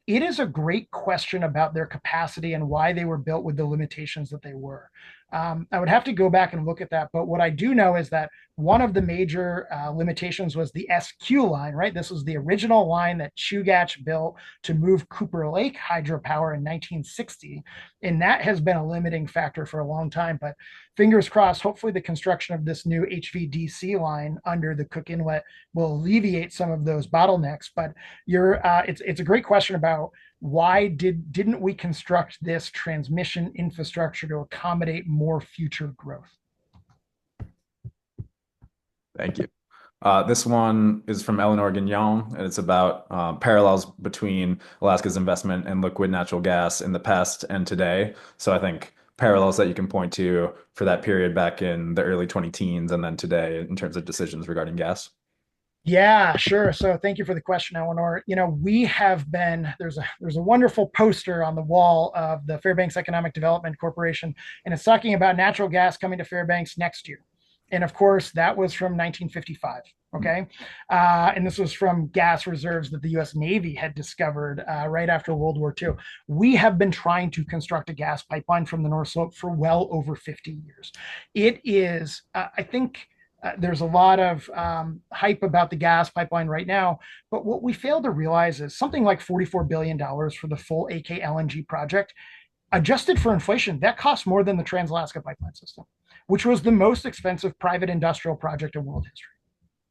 it is a great question about their capacity and why they were built with the limitations that they were. I would have to go back and look at that. But what I do know is that one of the major limitations was the SQ line, right? This was the original line that Chugach built to move Cooper Lake hydropower in 1960. And that has been a limiting factor for a long time. But fingers crossed, hopefully the construction of this new HVDC line under the Cook Inlet will alleviate some of those bottlenecks. But it's a great question about why didn't we construct this transmission infrastructure to accommodate more future growth? Thank you. This one is from Eleanor Gagnon, and it's about parallels between Alaska's investment in liquid natural gas in the past and today. So I think parallels that you can point to for that period back in the early 20 teens and then today in terms of decisions regarding gas. Yeah, sure. So thank you for the question, Eleanor. We have been there's a wonderful poster on the wall of the Fairbanks Economic Development Corporation, and it's talking about natural gas coming to Fairbanks next year. And of course, that was from 1955. Okay, and this was from gas reserves that the U.S. Navy had discovered right after World War II. We have been trying to construct a gas pipeline from the North Slope for well over 50 years. It is, I think there's a lot of hype about the gas pipeline right now, but what we fail to realize is something like $44 billion for the full AK LNG project, adjusted for inflation, that costs more than the Trans-Alaska Pipeline System, which was the most expensive private industrial project in world history.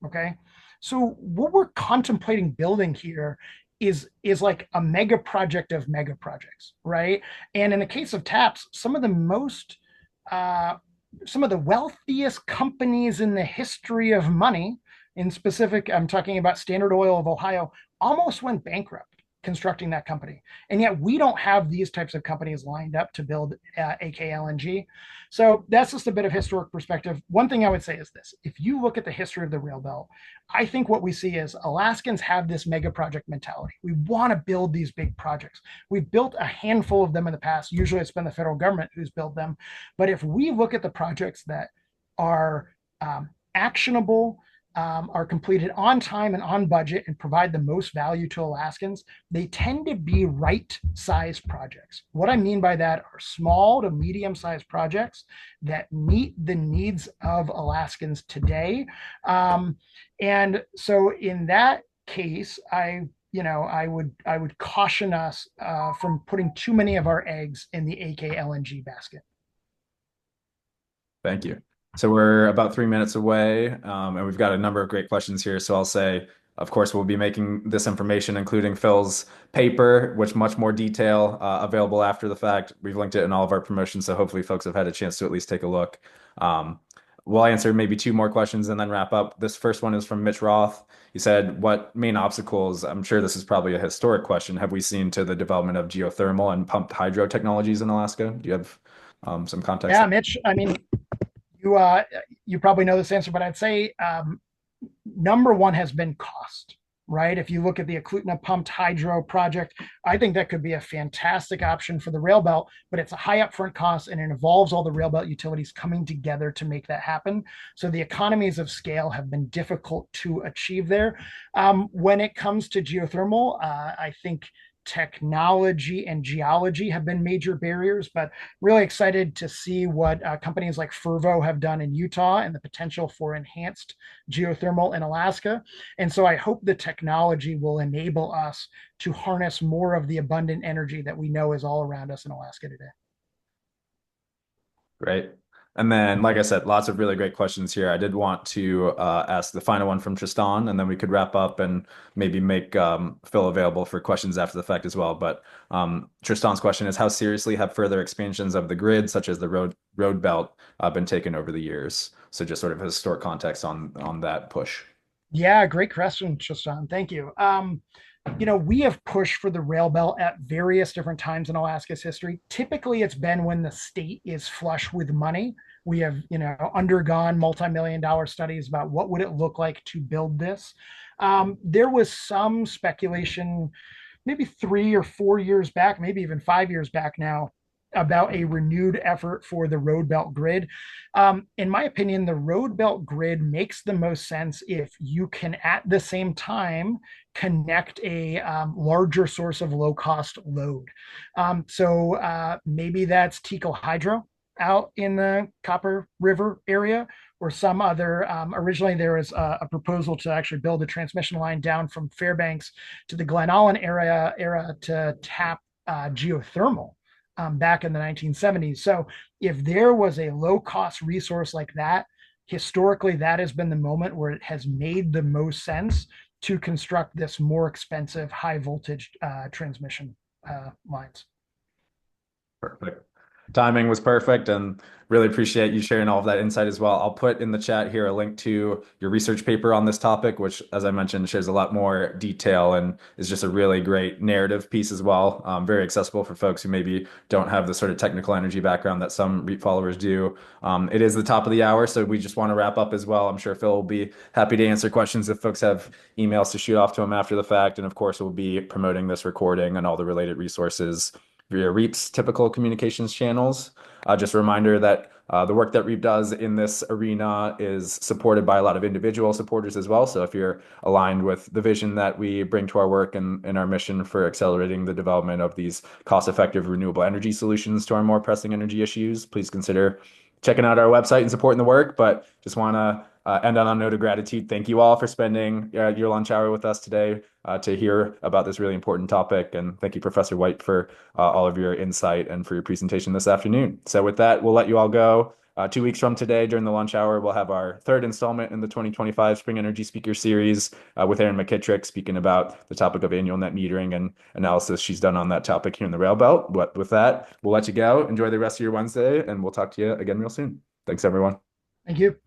Okay, so what we're contemplating building here is like a mega project of mega projects, right? And in the case of TAPS, uh, some of the wealthiest companies in the history of money, in specific, I'm talking about Standard Oil of Ohio, almost went bankrupt constructing that company. And yet we don't have these types of companies lined up to build AKLNG. So that's just a bit of historic perspective. One thing I would say is this: if you look at the history of the Railbelt, I think what we see is Alaskans have this mega project mentality. We want to build these big projects. We've built a handful of them in the past. Usually it's been the federal government who's built them. But if we look at the projects that are actionable, are completed on time and on budget and provide the most value to Alaskans, they tend to be right sized projects. What I mean by that are small to medium sized projects that meet the needs of Alaskans today. And so in that case, I would caution us from putting too many of our eggs in the AK LNG basket. Thank you. So we're about 3 minutes away, and we've got a number of great questions here. So I'll say, of course, we'll be making this information, including Phil's paper, which much more detail available after the fact. We've linked it in all of our promotions, so hopefully folks have had a chance to at least take a look. Um, we'll answer maybe two more questions and then wrap up. This first one is from Mitch Roth. He said, "What main obstacles, I'm sure this is probably a historic question, have we seen to the development of geothermal and pumped hydro technologies in Alaska?" Do you have some context Yeah, there? Mitch. I mean, you uh, you probably know this answer, but I'd say number one has been cost, right? If you look at the Eklutna pumped hydro project, I think that could be a fantastic option for the rail belt, but it's a high upfront cost and it involves all the rail belt utilities coming together to make that happen. So the economies of scale have been difficult to achieve there. When it comes to geothermal, I think technology and geology have been major barriers, but really excited to see what companies like Fervo have done in Utah and the potential for enhanced geothermal in Alaska. And so I hope the technology will enable us to harness more of the abundant energy that we know is all around us in Alaska today. Great. And then, like I said, lots of really great questions here. I did want to ask the final one from Tristan, and then we could wrap up and maybe make Phil available for questions after the fact as well. But Tristan's question is, how seriously have further expansions of the grid, such as the road belt, been taken over the years? So just sort of historic context on that push. Yeah, great question, Tristan. Thank you. We have pushed for the rail belt at various different times in Alaska's history. Typically, it's been when the state is flush with money. We have, undergone multi-million dollar studies about what would it look like to build this. There was some speculation, maybe 3 or 4 years back, maybe even 5 years back now, about a renewed effort for the road belt grid. In my opinion, the road belt grid makes the most sense if you can, at the same time, connect a larger source of low cost load. So maybe that's Teco Hydro. out in the Copper River area, or some other. Originally, there was a proposal to actually build a transmission line down from Fairbanks to the Glen Allen era to tap geothermal back in the 1970s. So, if there was a low cost resource like that, historically, that has been the moment where it has made the most sense to construct this more expensive high voltage transmission lines. Perfect. Timing was perfect, and really appreciate you sharing all of that insight as well. I'll put in the chat here a link to your research paper on this topic, which, as I mentioned, shares a lot more detail and is just a really great narrative piece as well. Very accessible for folks who maybe don't have the sort of technical energy background that some REIT followers do. It is the top of the hour, so we just want to wrap up as well. I'm sure Phil will be happy to answer questions if folks have emails to shoot off to him after the fact. And of course, we'll be promoting this recording and all the related resources via REAP's typical communications channels. Just a reminder that the work that REAP does in this arena is supported by a lot of individual supporters as well. So if you're aligned with the vision that we bring to our work and our mission for accelerating the development of these cost-effective renewable energy solutions to our more pressing energy issues, please consider checking out our website and supporting the work. But just want to end on a note of gratitude. Thank you all for spending your lunch hour with us today to hear about this really important topic. And thank you, Professor Wight, for all of your insight and for your presentation this afternoon. So with that, we'll let you all go. 2 weeks from today, during the lunch hour, we'll have our third installment in the 2025 Spring Energy Speaker Series with Erin McKittrick speaking about the topic of annual net metering and analysis she's done on that topic here in the Railbelt. But with that, we'll let you go. Enjoy the rest of your Wednesday, and we'll talk to you again real soon. Thanks, everyone. Thank you.